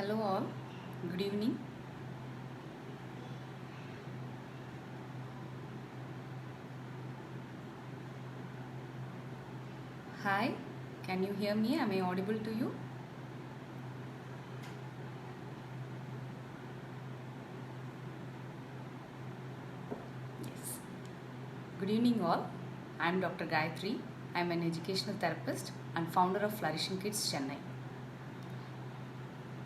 Hello all, good evening. Hi, can you hear me? Am I audible to you? Yes. Good evening all. I am Dr. Gayatri. I am an educational therapist and founder of Flourishing Kids Chennai.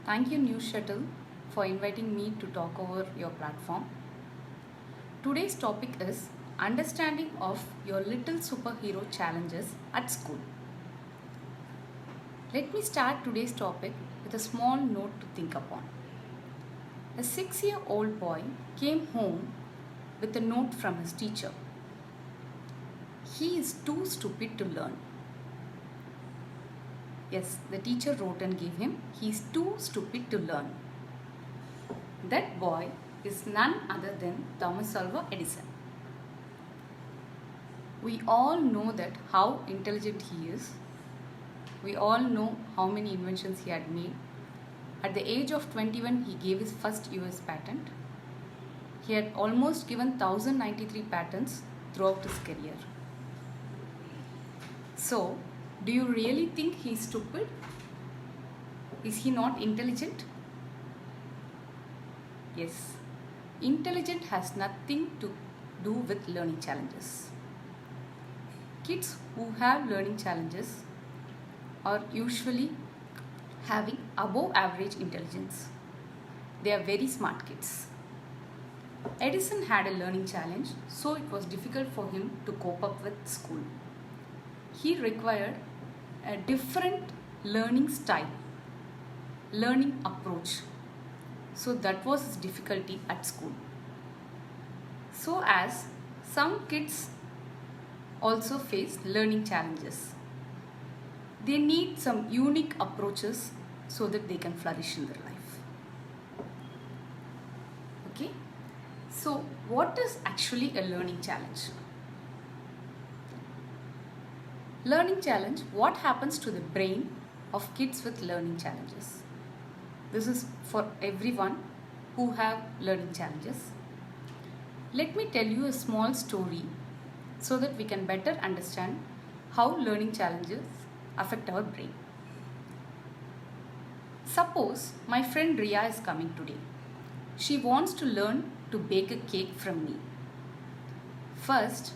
Thank you News Shuttle for inviting me to talk over your platform. Today's topic is understanding of your little superhero challenges at school. Let me start today's topic with a small note to think upon. A 6-year-old boy came home with a note from his teacher. He is too stupid to learn. Yes, the teacher wrote and gave him, he is too stupid to learn. That boy is none other than Thomas Alva Edison. We all know that how intelligent he is. We all know how many inventions he had made. At the age of 21, he gave his first US patent. He had almost given 1093 patents throughout his career. So, do you really think he is stupid? Is he not intelligent? Yes. Intelligent has nothing to do with learning challenges. Kids who have learning challenges are usually having above average intelligence. They are very smart kids. Edison had a learning challenge, so it was difficult for him to cope up with school. He required a different learning style, learning approach. So that was his difficulty at school. So as some kids also face learning challenges, they need some unique approaches so that they can flourish in their life. Okay? So what is actually a learning challenge? Learning challenge, what happens to the brain of kids with learning challenges? This is for everyone who have learning challenges. Let me tell you a small story so that we can better understand how learning challenges affect our brain. Suppose my friend Ria is coming today. She wants to learn to bake a cake from me. First,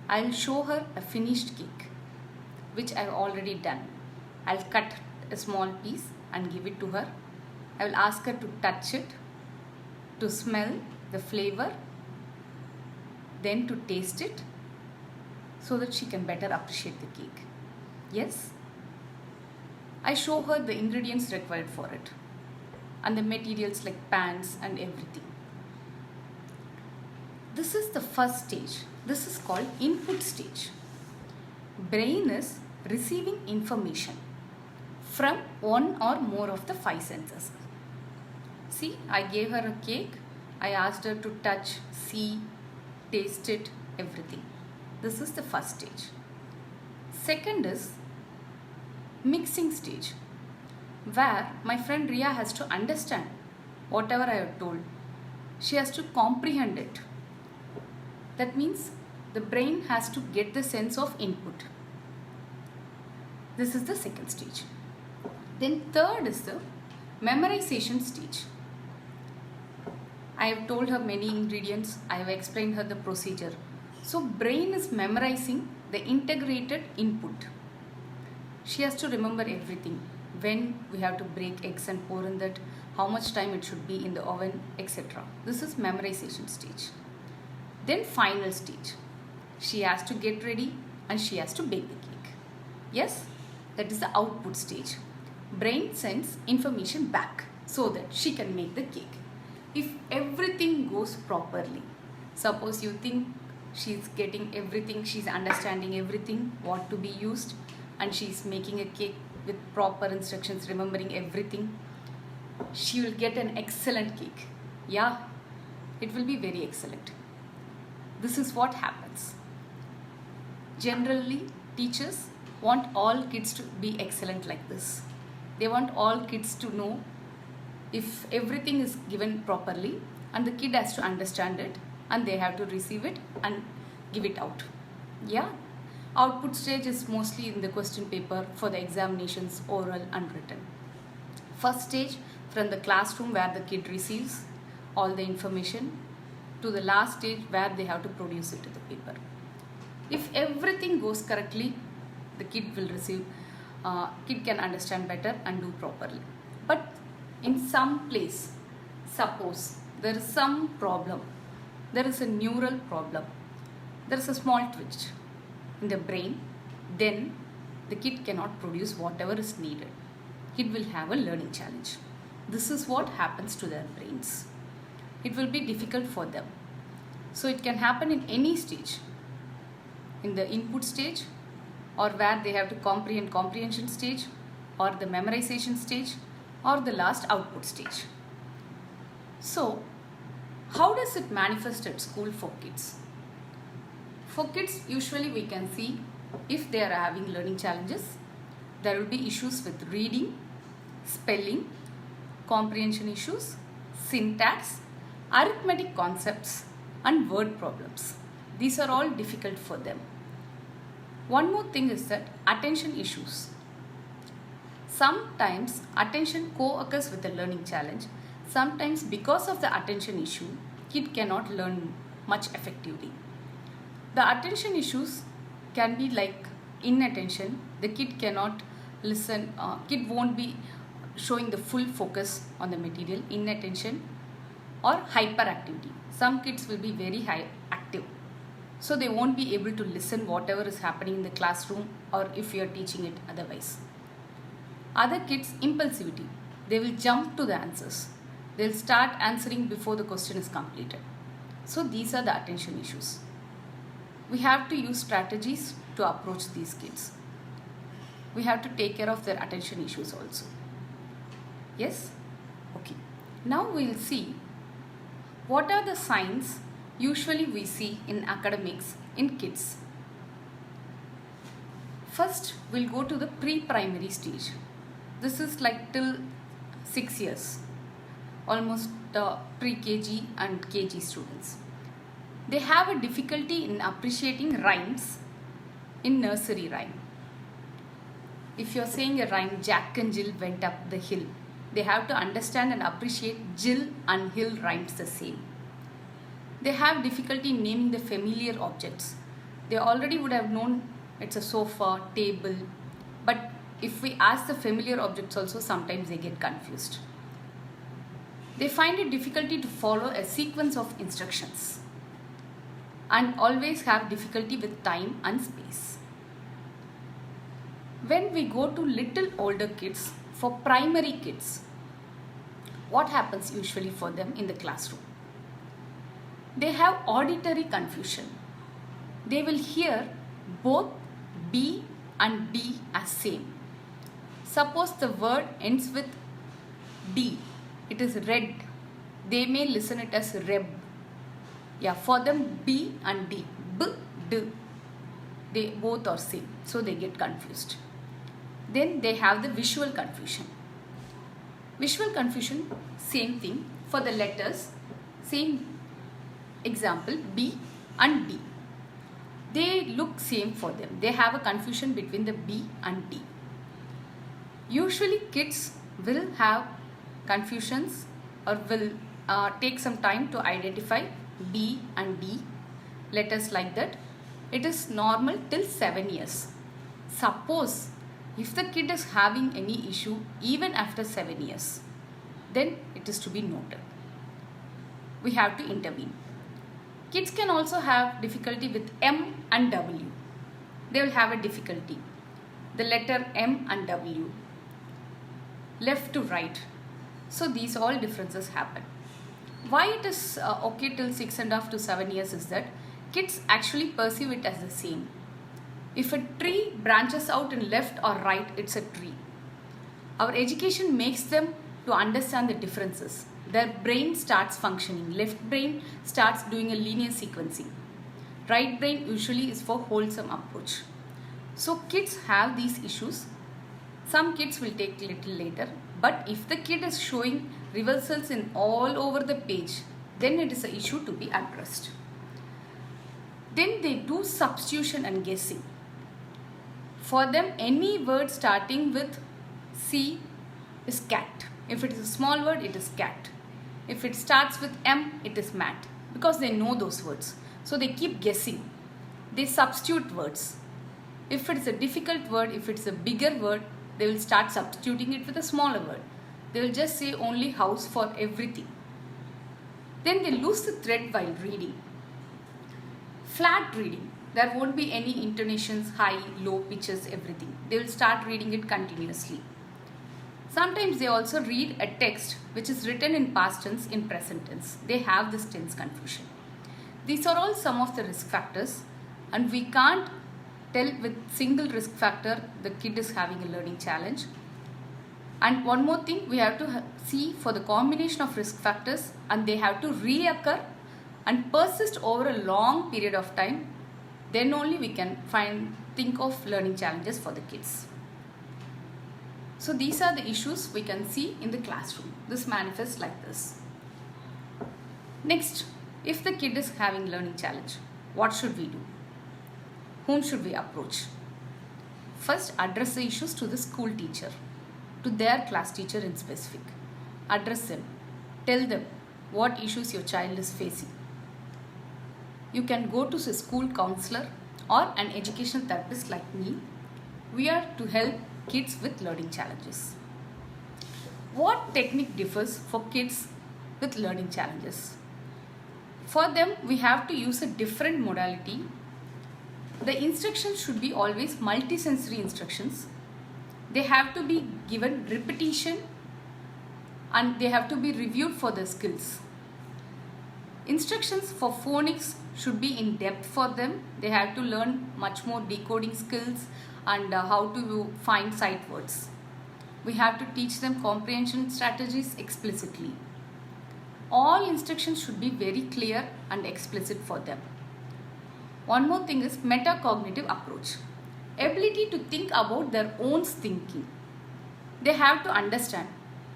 I'll show her a finished cake, which I've already done. I'll cut a small piece and give it to her. I will ask her to touch it, to smell the flavor, then to taste it, so that she can better appreciate the cake. Yes? I show her the ingredients required for it and the materials like pans and everything. This is the first stage. This is called input stage. Brain is receiving information from one or more of the 5 senses. See, I gave her a cake. I asked her to touch, see, taste it, everything. This is the first stage. Second is mixing stage, where my friend Ria has to understand whatever I have told. She has to comprehend it. That means the brain has to get the sense of input. This is the second stage. Then third is the memorization stage. I have told her many ingredients. I have explained her the procedure. So brain is memorizing the integrated input. She has to remember everything. When we have to break eggs and pour in that, how much time it should be in the oven, etc. This is memorization stage. Then final stage. She has to get ready and she has to bake the cake. Yes, that is the output stage. Brain sends information back so that she can make the cake. If everything goes properly, suppose you think she's getting everything, she's understanding everything, what to be used, and she's making a cake with proper instructions, remembering everything, she will get an excellent cake. Yeah, it will be very excellent. This is what happens. Generally, teachers want all kids to be excellent like this. They want all kids to know if everything is given properly and the kid has to understand it and they have to receive it and give it out. Yeah, output stage is mostly in the question paper for the examinations, oral and written. First stage, from the classroom where the kid receives all the information to the last stage where they have to produce it to the paper. If everything goes correctly, the kid will receive, kid can understand better and do properly. But in some place, suppose there is some problem, there is a neural problem, there is a small twitch in the brain, then the kid cannot produce whatever is needed. Kid will have a learning challenge. This is what happens to their brains. It will be difficult for them. So it can happen in any stage, in the input stage, or where they have to comprehend comprehension stage, or the memorization stage, or the last output stage. So how does it manifest at school for kids? For kids, usually we can see if they are having learning challenges, there will be issues with reading, spelling, comprehension issues, syntax, arithmetic concepts and word problems. These are all difficult for them. One more thing is that attention issues. Sometimes attention co-occurs with the learning challenge. Sometimes because of the attention issue, kid cannot learn much effectively. The attention issues can be like inattention. The kid cannot listen, kid won't be showing the full focus on the material, inattention or hyperactivity. Some kids will be very high active, so they won't be able to listen whatever is happening in the classroom or if you are teaching it otherwise. Other kids, impulsivity. They will jump to the answers. They'll start answering before the question is completed. So these are the attention issues. We have to use strategies to approach these kids. We have to take care of their attention issues also. Yes? Okay. Now we will see what are the signs usually we see in academics in kids. First, we'll go to the pre-primary stage. This is like till 6 years, almost pre-KG and KG students. They have a difficulty in appreciating rhymes in nursery rhyme. If you're saying a rhyme, Jack and Jill went up the hill, they have to understand and appreciate Jill and hill rhymes the same. They have difficulty in naming the familiar objects. They already would have known it's a sofa, table, but if we ask the familiar objects also, sometimes they get confused. They find it difficulty to follow a sequence of instructions and always have difficulty with time and space. When we go to little older kids, for primary kids, what happens usually for them in the classroom? They have auditory confusion. They will hear both B and D as same. Suppose the word ends with D, it is red. They may listen it as reb. Yeah, for them B and D, B, D, they both are same. So they get confused. Then they have the visual confusion. Visual confusion, same thing. For the letters, same example, B and D. They look same for them. They have a confusion between the B and D. Usually kids will have confusions or will take some time to identify B and D, letters like that. It is normal till 7 years. Suppose if the kid is having any issue even after 7 years, then it is to be noted. We have to intervene. Kids can also have difficulty with M and W. They will have a difficulty. The letter M and W, left to right. So these all differences happen. Why it is okay till 6.5 to 7 years is that kids actually perceive it as the same. If a tree branches out in left or right, it's a tree. Our education makes them to understand the differences. Their brain starts functioning. Left brain starts doing a linear sequencing. Right brain usually is for wholesome approach. So kids have these issues Some kids will take little later, but if the kid is showing reversals in all over the page, then it is an issue to be addressed. Then they do substitution and guessing. For them, any word starting with C is cat. If it is a small word, it is cat. If it starts with M, it is mat, because they know those words. So they keep guessing. They substitute words. If it is a difficult word, if it's a bigger word, they will start substituting it with a smaller word. They will just say only house for everything. Then they lose the thread while reading. Flat reading. There won't be any intonations, high, low pitches, everything. They will start reading it continuously. Sometimes they also read a text which is written in past tense in present tense. They have this tense confusion. These are all some of the risk factors, and we can't tell with single risk factor the kid is having a learning challenge. And one more thing, we have to see for the combination of risk factors, and they have to reoccur and persist over a long period of time. Then only we can think of learning challenges for the kids. So these are the issues we can see in the classroom. This manifests like this. Next, if the kid is having learning challenge, what should we do? Whom should we approach? First, address the issues to the school teacher, to their class teacher in specific. Address them. Tell them what issues your child is facing. You can go to a school counselor or an educational therapist like me. We are to help kids with learning challenges. What technique differs for kids with learning challenges? For them, we have to use a different modality. The instructions should be always multisensory instructions. They have to be given repetition and they have to be reviewed for the skills. Instructions for phonics should be in depth for them. They have to learn much more decoding skills and how to find sight words. We have to teach them comprehension strategies explicitly. All instructions should be very clear and explicit for them. One more thing is metacognitive approach. Ability to think about their own thinking. They have to understand.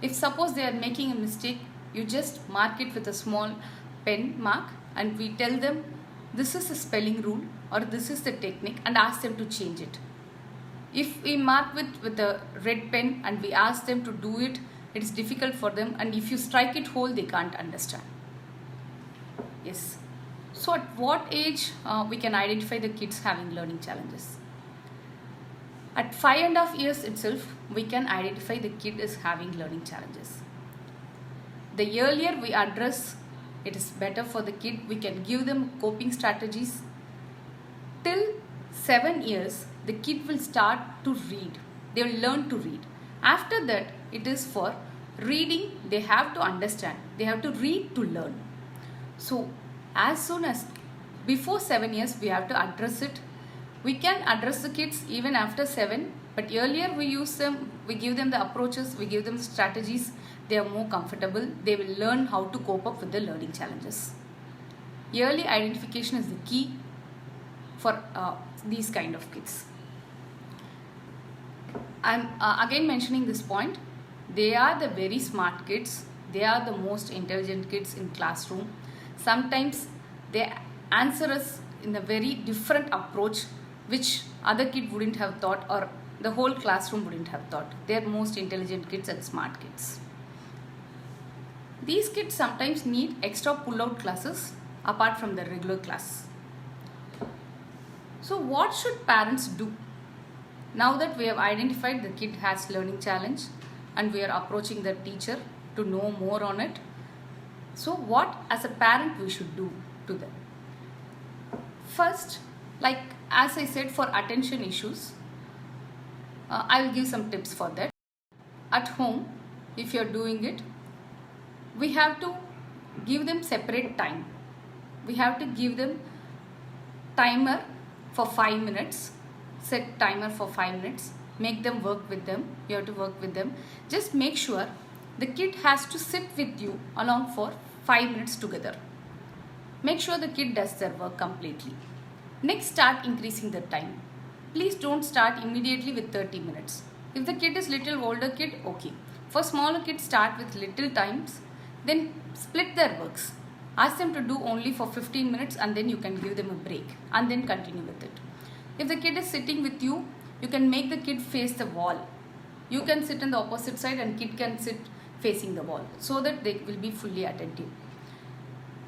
If suppose they are making a mistake, you just mark it with a small pen mark and we tell them this is a spelling rule or this is the technique and ask them to change it. If we mark with a red pen and we ask them to do it, it is difficult for them, and if you strike it whole, they can't understand. Yes. So at what age we can identify the kids having learning challenges? At 5.5 years itself, we can identify the kid is having learning challenges. The earlier we address, it is better for the kid. We can give them coping strategies. Till 7 years, the kid will start to read. They will learn to read. After that, it is for reading. They have to understand. They have to read to learn. So as soon as before 7 years, we have to address it. We can address the kids even after 7, but earlier we use them, we give them the approaches, we give them strategies. They are more comfortable. They will learn how to cope up with the learning challenges. Early identification is the key for these kind of kids. I'm again mentioning this point. They are the very smart kids. They are the most intelligent kids in classroom. Sometimes they answer us in a very different approach which other kid wouldn't have thought or the whole classroom wouldn't have thought. They are most intelligent kids and smart kids. These kids sometimes need extra pull-out classes apart from the regular class. So what should parents do? Now that we have identified the kid has learning challenge and we are approaching the teacher to know more on it. So what as a parent we should do to them? First, like as I said, for attention issues, I will give some tips for that. At home, if you are doing it, we have to give them separate time. We have to give them timer for 5 minutes. Set timer for 5 minutes. Make them work with them. You have to work with them. Just make sure the kid has to sit with you along for 5 minutes together. Make sure the kid does their work completely. Next, start increasing the time. Please don't start immediately with 30 minutes. If the kid is little older kid, okay. For smaller kids, start with little times, then split their works. Ask them to do only for 15 minutes and then you can give them a break and then continue with it. If the kid is sitting with you, you can make the kid face the wall. You can sit on the opposite side and kid can sit facing the wall so that they will be fully attentive.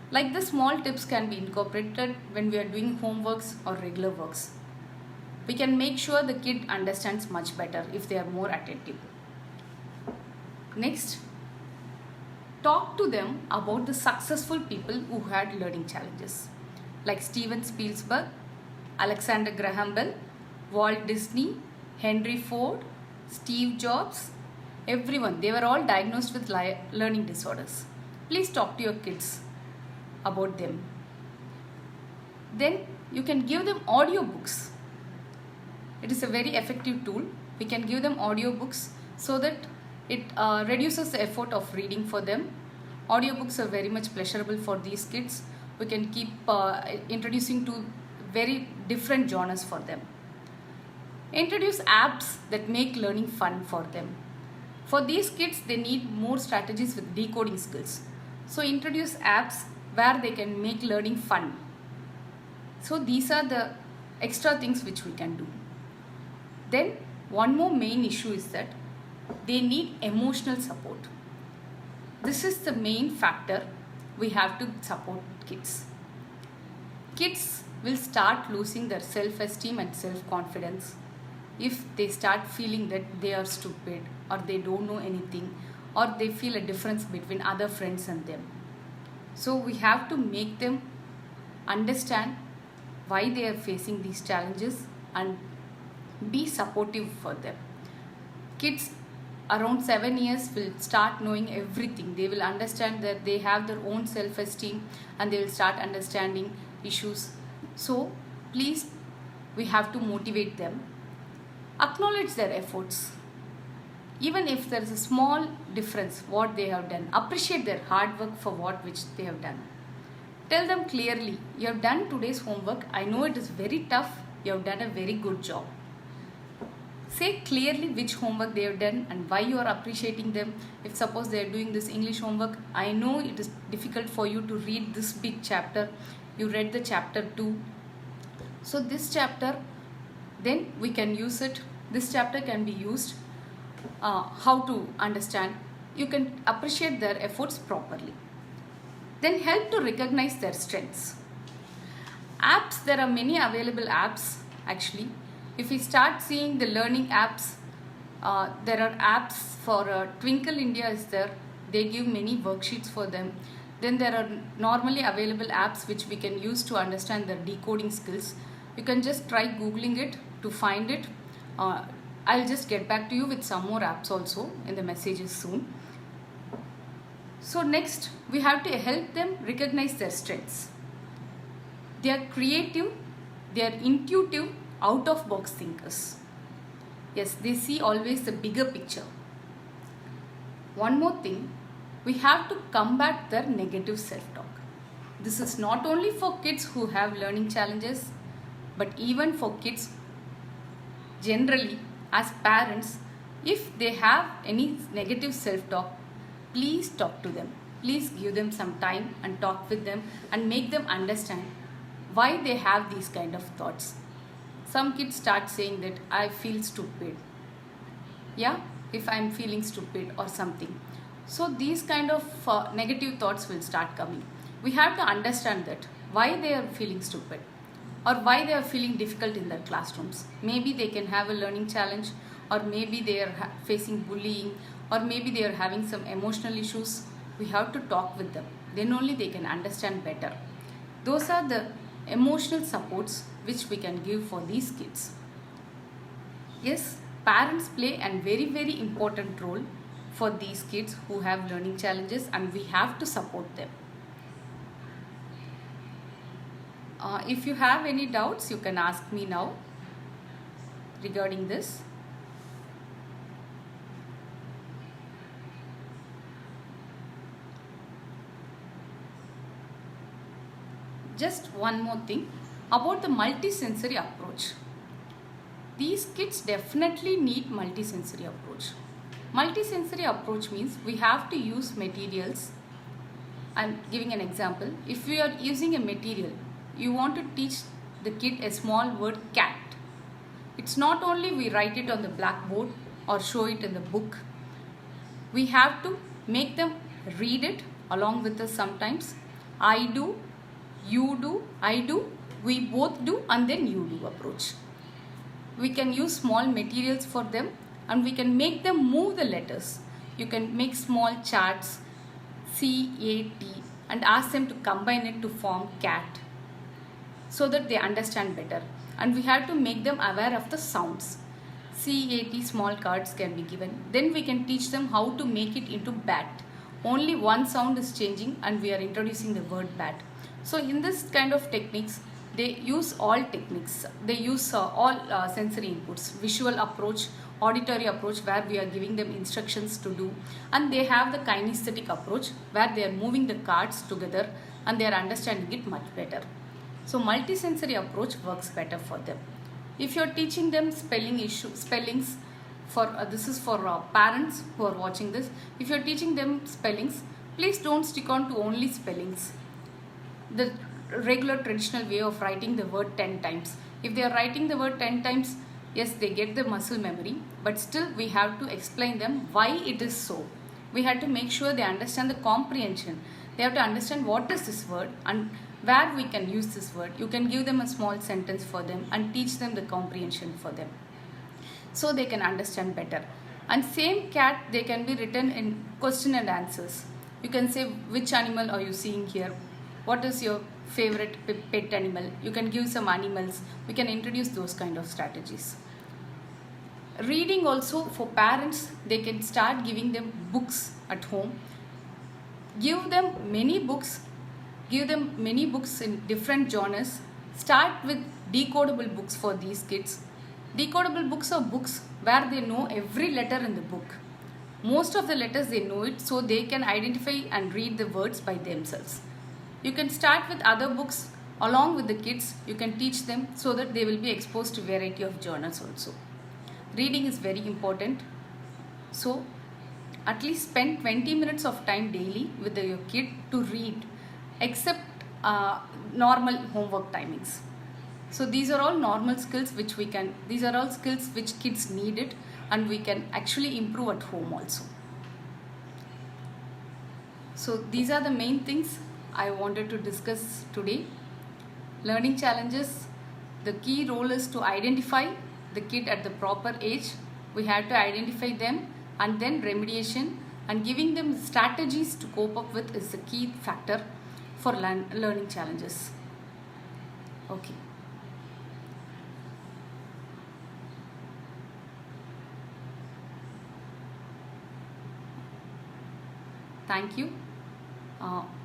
Like the small tips can be incorporated when we are doing homeworks or regular works. We can make sure the kid understands much better if they are more attentive. Next, talk to them about the successful people who had learning challenges like Steven Spielberg, Alexander Graham Bell, Walt Disney, Henry Ford, Steve Jobs, everyone. They were all diagnosed with learning disorders. Please talk to your kids about them. Then you can give them audiobooks. It is a very effective tool. We can give them audiobooks so that it reduces the effort of reading for them. Audiobooks are very much pleasurable for these kids. We can keep introducing to very different genres for them. Introduce apps that make learning fun for them. For these kids, they need more strategies with decoding skills. So introduce apps where they can make learning fun. So these are the extra things which we can do. Then one more main issue is that they need emotional support. This is the main factor we have to support kids. Kids will start losing their self-esteem and self-confidence if they start feeling that they are stupid or they don't know anything or they feel a difference between other friends and them. So we have to make them understand why they are facing these challenges and be supportive for them. Kids around 7 years will start knowing everything. They will understand that they have their own self-esteem and they will start understanding issues. So please, we have to motivate them. Acknowledge their efforts. Even if there is a small difference what they have done, appreciate their hard work for which they have done. Tell them clearly, you have done today's homework. I know it is very tough. You have done a very good job. Say clearly which homework they have done and why you are appreciating them. If suppose they are doing this English homework, I know it is difficult for you to read this big chapter. You read the chapter 2. So this chapter, then we can use it. This chapter can be used. How to understand. You can appreciate their efforts properly. Then help to recognize their strengths. Apps, there are many available apps actually. If we start seeing the learning apps, there are apps for Twinkle India is there. They give many worksheets for them. Then there are normally available apps which we can use to understand their decoding skills. You can just try Googling it to find it. I'll just get back to you with some more apps also in the messages soon. So next, we have to help them recognize their strengths. They are creative, they are intuitive, out-of-box thinkers. Yes, they see always the bigger picture. One more thing, we have to combat their negative self-talk. This is not only for kids who have learning challenges, but even for kids generally as parents. If they have any negative self-talk, please talk to them. Please give them some time and talk with them and make them understand why they have these kind of thoughts. Some kids start saying that I feel stupid. Yeah, if I'm feeling stupid or something. So these kind of negative thoughts will start coming. We have to understand that why they are feeling stupid or why they are feeling difficult in their classrooms. Maybe they can have a learning challenge, or maybe they are facing bullying, or maybe they are having some emotional issues. We have to talk with them. Then only they can understand better. Those are the emotional supports which we can give for these kids. Yes, parents play a very, very important role for these kids who have learning challenges, and we have to support them. If you have any doubts, you can ask me now regarding this. Just one more thing about the multisensory approach. these kids definitely need multisensory approach. Multisensory approach means we have to use materials. I'm giving an example. If we are using a material, you want to teach the kid a small word cat. It's not only we write it on the blackboard or show it in the book. We have to make them read it along with us sometimes. I do, you do, I do, we both do, and then you do approach. We can use small materials for them and we can make them move the letters. You can make small charts, CAT, and ask them to combine it to form cat so that they understand better. And we have to make them aware of the sounds. CAT small cards can be given. Then we can teach them how to make it into bat. Only one sound is changing and we are introducing the word bat. So in this kind of techniques, they use all techniques. They use all sensory inputs, visual approach, auditory approach where we are giving them instructions to do, and they have the kinesthetic approach where they are moving the cards together and they are understanding it much better. So multisensory approach works better for them. If you are teaching them spellings, for this is for parents who are watching this. If you are teaching them spellings, please don't stick on to only spellings. The regular traditional way of writing the word 10 times. If they are writing the word 10 times, yes, they get the muscle memory, but still we have to explain them why it is so. We have to make sure they understand the comprehension. They have to understand what is this word and where we can use this word. You can give them a small sentence for them and teach them the comprehension for them so they can understand better. And same cat, they can be written in question and answers. You can say, which animal are you seeing here? What is your favorite pet animal? You can give some animals. We can introduce those kind of strategies. Reading also, for parents, they can start giving them books at home. Give them many books. Give them many books in different genres. Start with decodable books for these kids. Decodable books are books where they know every letter in the book. Most of the letters they know it, so they can identify and read the words by themselves. You can start with other books along with the kids. You can teach them so that they will be exposed to variety of genres also. Reading is very important. So at least spend 20 minutes of time daily with your kid to read, except normal homework timings. So these are all normal skills which these are all skills which kids need it, and we can actually improve at home also. So these are the main things I wanted to discuss today. Learning challenges, the key role is to identify the kid at the proper age. We have to identify them, and then remediation and giving them strategies to cope up with is the key factor for learning challenges. Okay. Thank you.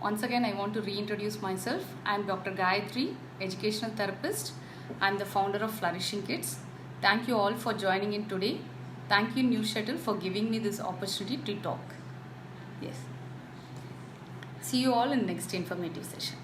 Once again, I want to reintroduce myself. I am Dr. Gayatri, educational therapist. I am the founder of Flourishing Kids. Thank you all for joining in today. Thank you, News Shuttle, for giving me this opportunity to talk. Yes. See you all in next informative session.